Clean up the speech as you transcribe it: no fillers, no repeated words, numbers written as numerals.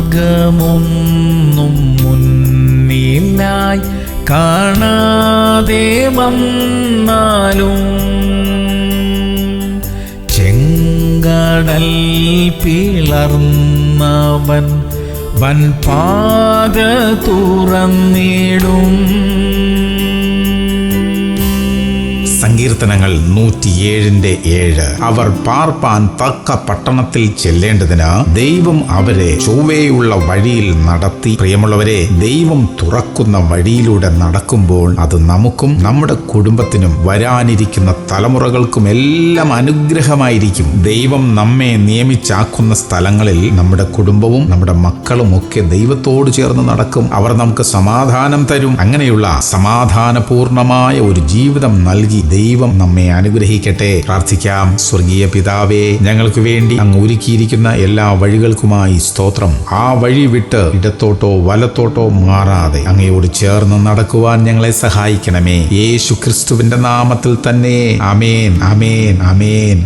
മാർഗമൊന്നും മുന്നിലായി കാണാതെ വന്നാലും ചെങ്കടൽ പിളർന്നവൻ വൻപാത തുറന്നിടും. സങ്കീർത്തനങ്ങൾ 107:7. അവർ പാർപ്പാൻ തക്ക പട്ടണത്തിൽ ചെല്ലേണ്ടതിന് ദൈവം അവരെ ചൊവ്വേയുള്ള വഴിയിൽ നടത്തി. പ്രിയമുള്ളവരെ, ദൈവം തുറക്കുന്ന വഴിയിലൂടെ നടക്കുമ്പോൾ അത് നമുക്കും നമ്മുടെ കുടുംബത്തിനും വരാനിരിക്കുന്ന തലമുറകൾക്കും എല്ലാം അനുഗ്രഹമായിരിക്കും. ദൈവം നമ്മെ നിയമിച്ചാക്കുന്ന സ്ഥലങ്ങളിൽ നമ്മുടെ കുടുംബവും നമ്മുടെ മക്കളും ഒക്കെ ദൈവത്തോട് ചേർന്ന് നടക്കും. അവർ നമുക്ക് സമാധാനം തരും. അങ്ങനെയുള്ള സമാധാനപൂർണമായ ഒരു ജീവിതം നൽകി ദൈവം നമ്മെ അനുഗ്രഹിക്കട്ടെ. പ്രാർത്ഥിക്കാം. സ്വർഗീയ പിതാവേ, ഞങ്ങൾക്ക് വേണ്ടി അങ്ങ് ഒരുക്കിയിരിക്കുന്ന എല്ലാ വഴികൾക്കുമായി സ്തോത്രം. ആ വഴി വിട്ട് ഇടത്തോട്ടോ വലത്തോട്ടോ മാറാതെ അങ്ങയോട് ചേർന്ന് നടക്കുവാൻ ഞങ്ങളെ സഹായിക്കണമേ. യേശു ക്രിസ്തുവിന്റെ നാമത്തിൽ തന്നെ. ആമേൻ, ആമേൻ, ആമേൻ.